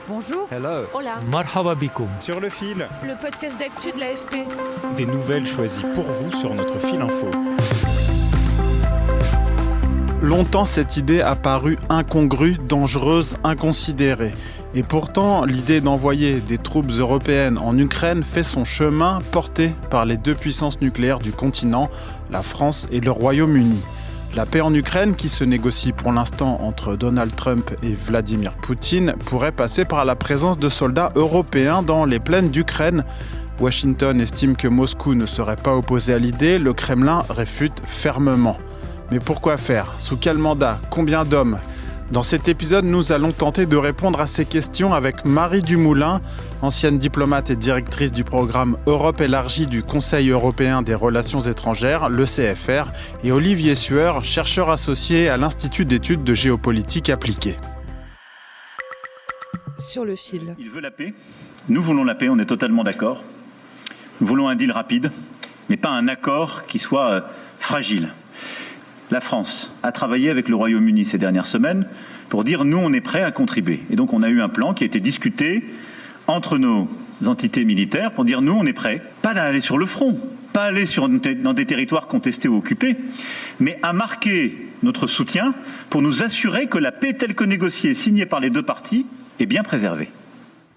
Bonjour. Hello. Hola. Marhaba bikoum. Sur le fil. Le podcast d'actu de l'AFP. Des nouvelles choisies pour vous sur notre fil info. Longtemps, cette idée a paru incongrue, dangereuse, inconsidérée. Et pourtant, l'idée d'envoyer des troupes européennes en Ukraine fait son chemin, portée par les deux puissances nucléaires du continent, la France et le Royaume-Uni. La paix en Ukraine, qui se négocie pour l'instant entre Donald Trump et Vladimir Poutine, pourrait passer par la présence de soldats européens dans les plaines d'Ukraine. Washington estime que Moscou ne serait pas opposé à l'idée, le Kremlin réfute fermement. Mais pourquoi faire ? Sous quel mandat ? Combien d'hommes ? Dans cet épisode, nous allons tenter de répondre à ces questions avec Marie Dumoulin, ancienne diplomate et directrice du programme Europe élargie du Conseil européen des relations étrangères, le CFR, et Olivier Sueur, chercheur associé à l'Institut d'études de géopolitique appliquée. Sur le fil. Il veut la paix. Nous voulons la paix, on est totalement d'accord. Nous voulons un deal rapide, mais pas un accord qui soit fragile. La France a travaillé avec le Royaume-Uni ces dernières semaines pour dire nous on est prêts à contribuer. Et donc on a eu un plan qui a été discuté entre nos entités militaires pour dire nous on est prêts, pas d'aller sur le front, pas aller dans des territoires contestés ou occupés, mais à marquer notre soutien pour nous assurer que la paix telle que négociée et signée par les deux parties est bien préservée.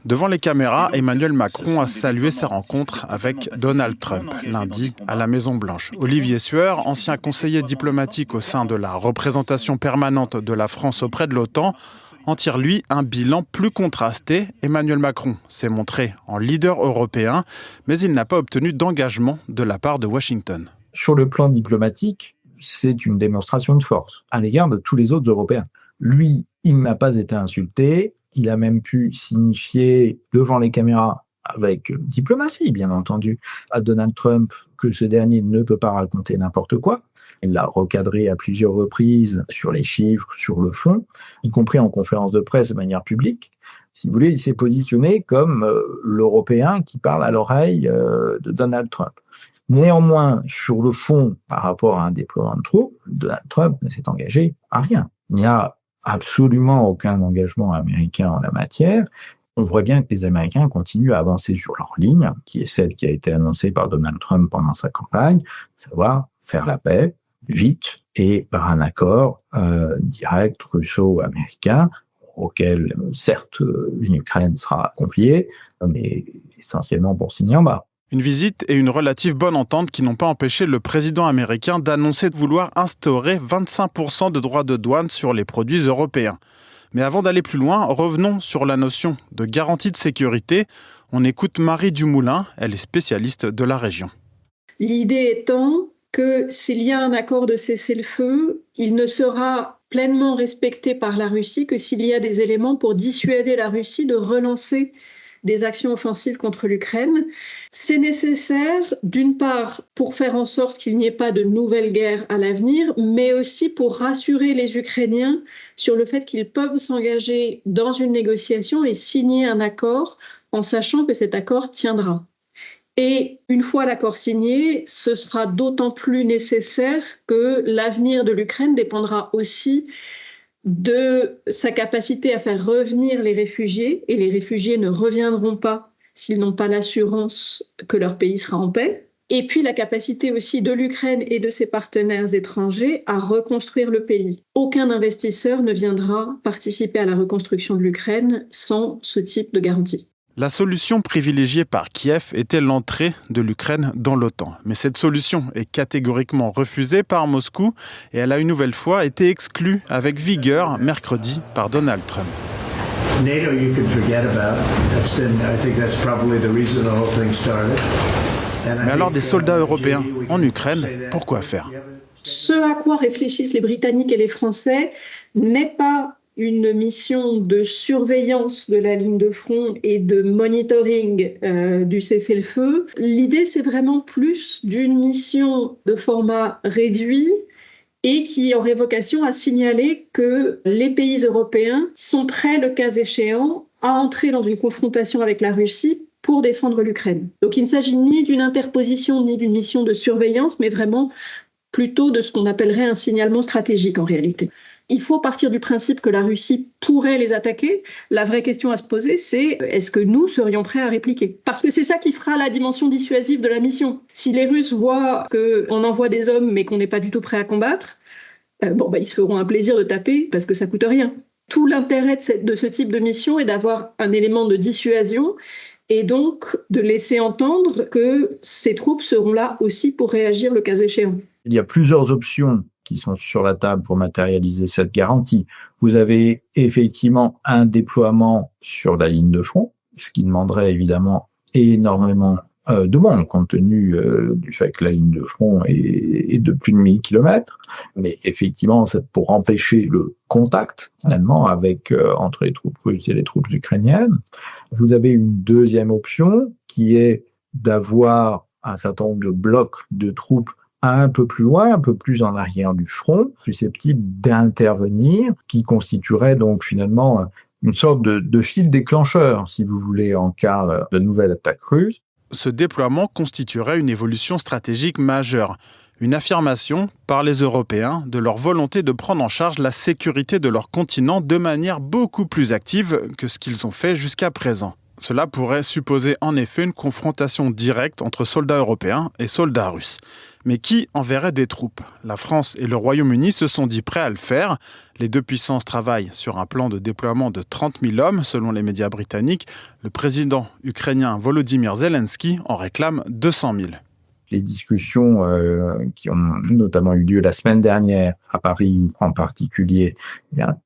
Devant les caméras, Emmanuel Macron a salué sa rencontre avec Donald Trump, lundi, à la Maison-Blanche. Olivier Sueur, ancien conseiller diplomatique au sein de la représentation permanente de la France auprès de l'OTAN, en tire, lui, un bilan plus contrasté. Emmanuel Macron s'est montré en leader européen, mais il n'a pas obtenu d'engagement de la part de Washington. Sur le plan diplomatique, c'est une démonstration de force à l'égard de tous les autres Européens. Lui, il n'a pas été insulté. Il a même pu signifier devant les caméras, avec diplomatie bien entendu, à Donald Trump que ce dernier ne peut pas raconter n'importe quoi. Il l'a recadré à plusieurs reprises sur les chiffres, sur le fond, y compris en conférence de presse de manière publique. Si vous voulez, il s'est positionné comme l'Européen qui parle à l'oreille de Donald Trump. Néanmoins, sur le fond, par rapport à un déploiement de troupes, Donald Trump ne s'est engagé à rien. Il n'y a absolument aucun engagement américain en la matière. On voit bien que les Américains continuent à avancer sur leur ligne, qui est celle qui a été annoncée par Donald Trump pendant sa campagne, savoir faire la paix vite et par un accord direct russo-américain, auquel certes l'Ukraine sera confiée, mais essentiellement pour signer en bas. Une visite et une relative bonne entente qui n'ont pas empêché le président américain d'annoncer de vouloir instaurer 25% de droits de douane sur les produits européens. Mais avant d'aller plus loin, revenons sur la notion de garantie de sécurité. On écoute Marie Dumoulin, elle est spécialiste de la région. L'idée étant que s'il y a un accord de cessez-le-feu, il ne sera pleinement respecté par la Russie que s'il y a des éléments pour dissuader la Russie de relancer des actions offensives contre l'Ukraine. C'est nécessaire, d'une part, pour faire en sorte qu'il n'y ait pas de nouvelles guerres à l'avenir, mais aussi pour rassurer les Ukrainiens sur le fait qu'ils peuvent s'engager dans une négociation et signer un accord en sachant que cet accord tiendra. Et une fois l'accord signé, ce sera d'autant plus nécessaire que l'avenir de l'Ukraine dépendra aussi de sa capacité à faire revenir les réfugiés, et les réfugiés ne reviendront pas s'ils n'ont pas l'assurance que leur pays sera en paix, et puis la capacité aussi de l'Ukraine et de ses partenaires étrangers à reconstruire le pays. Aucun investisseur ne viendra participer à la reconstruction de l'Ukraine sans ce type de garantie. La solution privilégiée par Kiev était l'entrée de l'Ukraine dans l'OTAN. Mais cette solution est catégoriquement refusée par Moscou et elle a une nouvelle fois été exclue avec vigueur mercredi par Donald Trump. NATO, you can forget about. I think that's probably the reason the whole thing started. Mais alors des soldats européens en Ukraine, pourquoi faire ? Ce à quoi réfléchissent les Britanniques et les Français n'est pas une mission de surveillance de la ligne de front et de monitoring du cessez-le-feu. L'idée, c'est vraiment plus d'une mission de format réduit et qui aurait vocation à signaler que les pays européens sont prêts, le cas échéant, à entrer dans une confrontation avec la Russie pour défendre l'Ukraine. Donc il ne s'agit ni d'une interposition ni d'une mission de surveillance, mais vraiment plutôt de ce qu'on appellerait un signalement stratégique en réalité. Il faut partir du principe que la Russie pourrait les attaquer. La vraie question à se poser, c'est est-ce que nous serions prêts à répliquer ? Parce que c'est ça qui fera la dimension dissuasive de la mission. Si les Russes voient qu'on envoie des hommes mais qu'on n'est pas du tout prêt à combattre, ils se feront un plaisir de taper parce que ça coûte rien. Tout l'intérêt de ce type de mission est d'avoir un élément de dissuasion et donc de laisser entendre que ces troupes seront là aussi pour réagir le cas échéant. Il y a plusieurs options qui sont sur la table pour matérialiser cette garantie. Vous avez effectivement un déploiement sur la ligne de front, ce qui demanderait évidemment énormément de monde, compte tenu du fait que la ligne de front est de plus de 1000 km. Mais effectivement, c'est pour empêcher le contact, finalement, entre les troupes russes et les troupes ukrainiennes. Vous avez une deuxième option, qui est d'avoir un certain nombre de blocs de troupes un peu plus loin, un peu plus en arrière du front, susceptibles d'intervenir, qui constituerait donc finalement une sorte de fil déclencheur, si vous voulez, en cas de nouvelle attaque russe. Ce déploiement constituerait une évolution stratégique majeure, une affirmation par les Européens de leur volonté de prendre en charge la sécurité de leur continent de manière beaucoup plus active que ce qu'ils ont fait jusqu'à présent. Cela pourrait supposer en effet une confrontation directe entre soldats européens et soldats russes. Mais qui enverrait des troupes ? La France et le Royaume-Uni se sont dit prêts à le faire. Les deux puissances travaillent sur un plan de déploiement de 30 000 hommes, selon les médias britanniques. Le président ukrainien Volodymyr Zelensky en réclame 200 000. Les discussions qui ont notamment eu lieu la semaine dernière à Paris en particulier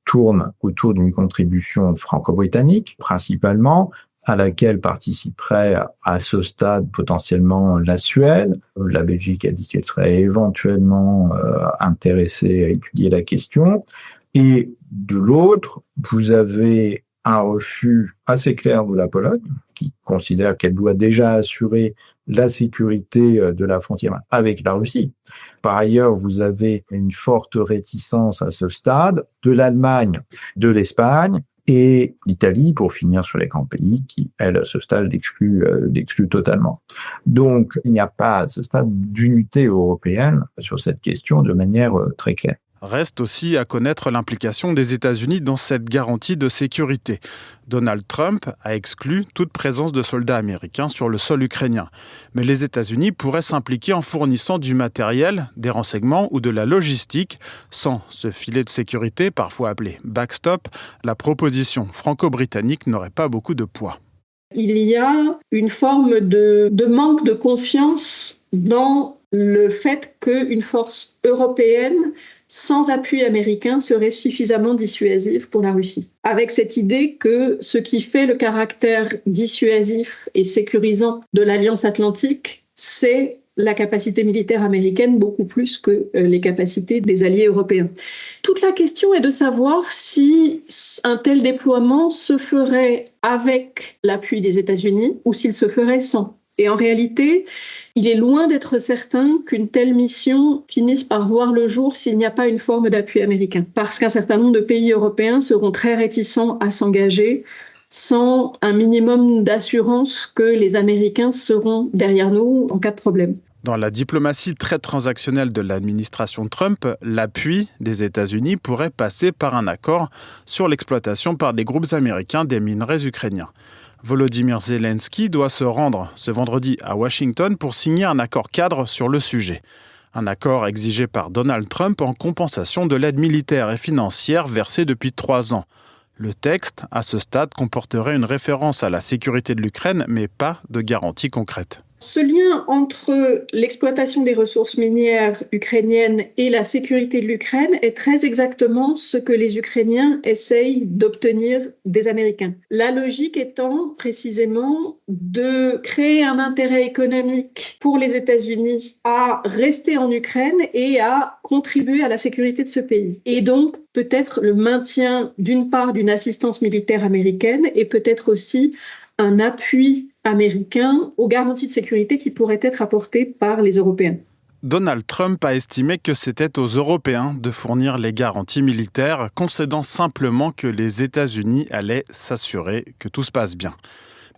tournent autour d'une contribution franco-britannique principalement, à laquelle participerait à ce stade potentiellement la Suède. La Belgique a dit qu'elle serait éventuellement intéressée à étudier la question. Et de l'autre, vous avez un refus assez clair de la Pologne, qui considère qu'elle doit déjà assurer la sécurité de la frontière avec la Russie. Par ailleurs, vous avez une forte réticence à ce stade de l'Allemagne, de l'Espagne, et l'Italie, pour finir sur les grands pays qui, elle, à ce stade, l'exclut totalement. Donc, il n'y a pas à ce stade d'unité européenne sur cette question de manière très claire. Reste aussi à connaître l'implication des États-Unis dans cette garantie de sécurité. Donald Trump a exclu toute présence de soldats américains sur le sol ukrainien. Mais les États-Unis pourraient s'impliquer en fournissant du matériel, des renseignements ou de la logistique. Sans ce filet de sécurité, parfois appelé backstop, la proposition franco-britannique n'aurait pas beaucoup de poids. Il y a une forme de manque de confiance dans le fait qu'une force européenne sans appui américain serait suffisamment dissuasive pour la Russie. Avec cette idée que ce qui fait le caractère dissuasif et sécurisant de l'Alliance Atlantique, c'est la capacité militaire américaine beaucoup plus que les capacités des alliés européens. Toute la question est de savoir si un tel déploiement se ferait avec l'appui des États-Unis ou s'il se ferait sans. Et en réalité, il est loin d'être certain qu'une telle mission finisse par voir le jour s'il n'y a pas une forme d'appui américain. Parce qu'un certain nombre de pays européens seront très réticents à s'engager sans un minimum d'assurance que les Américains seront derrière nous en cas de problème. Dans la diplomatie très transactionnelle de l'administration Trump, l'appui des États-Unis pourrait passer par un accord sur l'exploitation par des groupes américains des minerais ukrainiens. Volodymyr Zelensky doit se rendre ce vendredi à Washington pour signer un accord cadre sur le sujet. Un accord exigé par Donald Trump en compensation de l'aide militaire et financière versée depuis 3 ans. Le texte, à ce stade, comporterait une référence à la sécurité de l'Ukraine, mais pas de garantie concrète. Ce lien entre l'exploitation des ressources minières ukrainiennes et la sécurité de l'Ukraine est très exactement ce que les Ukrainiens essayent d'obtenir des Américains. La logique étant précisément de créer un intérêt économique pour les États-Unis à rester en Ukraine et à contribuer à la sécurité de ce pays. Et donc peut-être le maintien d'une part d'une assistance militaire américaine et peut-être aussi un appui américain aux garanties de sécurité qui pourraient être apportées par les Européens. Donald Trump a estimé que c'était aux Européens de fournir les garanties militaires, concédant simplement que les États-Unis allaient s'assurer que tout se passe bien.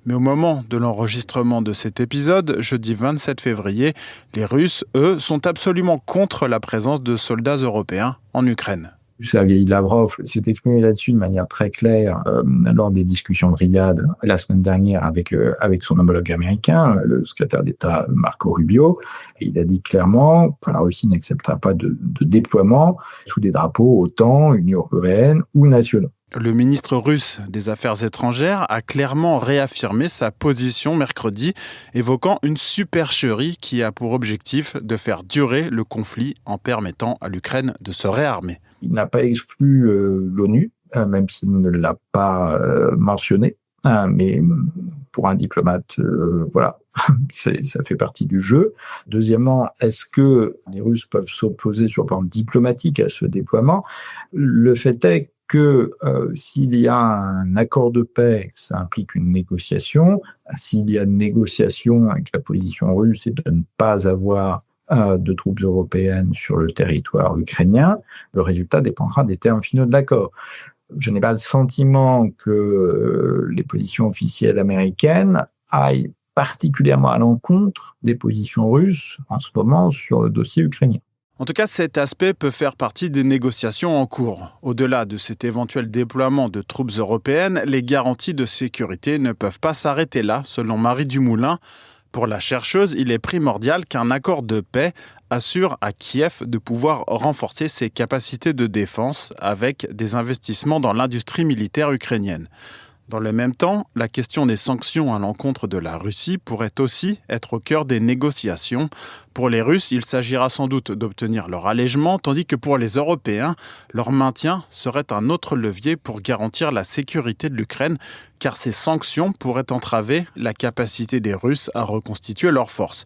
Mais au moment de l'enregistrement de cet épisode, jeudi 27 février, les Russes, eux, sont absolument contre la présence de soldats européens en Ukraine. Sergueï Lavrov s'est exprimé là-dessus de manière très claire lors des discussions de Riyad la semaine dernière avec son homologue américain, le secrétaire d'État Marco Rubio. Et il a dit clairement que la Russie n'acceptera pas de déploiement sous des drapeaux OTAN, Union européenne ou nationaux. Le ministre russe des Affaires étrangères a clairement réaffirmé sa position mercredi, évoquant une supercherie qui a pour objectif de faire durer le conflit en permettant à l'Ukraine de se réarmer. Il n'a pas exclu l'ONU, même s'il ne l'a pas mentionné. Mais pour un diplomate, voilà, ça fait partie du jeu. Deuxièmement, est-ce que les Russes peuvent s'opposer sur le plan diplomatique à ce déploiement ? Le fait est que s'il y a un accord de paix, ça implique une négociation. S'il y a une négociation avec la position russe et de ne pas avoir de troupes européennes sur le territoire ukrainien, le résultat dépendra des termes finaux de l'accord. Je n'ai pas le sentiment que les positions officielles américaines aillent particulièrement à l'encontre des positions russes en ce moment sur le dossier ukrainien. En tout cas, cet aspect peut faire partie des négociations en cours. Au-delà de cet éventuel déploiement de troupes européennes, les garanties de sécurité ne peuvent pas s'arrêter là, selon Marie Dumoulin. Pour la chercheuse, il est primordial qu'un accord de paix assure à Kiev de pouvoir renforcer ses capacités de défense avec des investissements dans l'industrie militaire ukrainienne. Dans le même temps, la question des sanctions à l'encontre de la Russie pourrait aussi être au cœur des négociations. Pour les Russes, il s'agira sans doute d'obtenir leur allègement, tandis que pour les Européens, leur maintien serait un autre levier pour garantir la sécurité de l'Ukraine, car ces sanctions pourraient entraver la capacité des Russes à reconstituer leurs forces.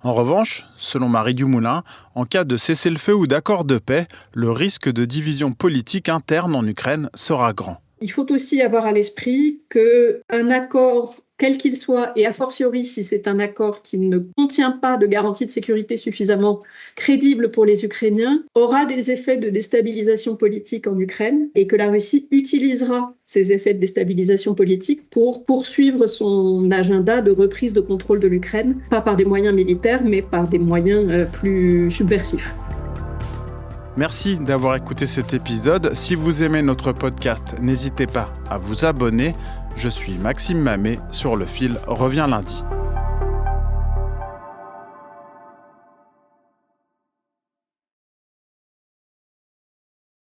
En revanche, selon Marie Dumoulin, en cas de cessez-le-feu ou d'accord de paix, le risque de division politique interne en Ukraine sera grand. Il faut aussi avoir à l'esprit qu'un accord, quel qu'il soit, et a fortiori si c'est un accord qui ne contient pas de garantie de sécurité suffisamment crédible pour les Ukrainiens, aura des effets de déstabilisation politique en Ukraine et que la Russie utilisera ces effets de déstabilisation politique pour poursuivre son agenda de reprise de contrôle de l'Ukraine, pas par des moyens militaires, mais par des moyens plus subversifs. Merci d'avoir écouté cet épisode. Si vous aimez notre podcast, n'hésitez pas à vous abonner. Je suis Maxime Mamet. Sur le fil revient lundi.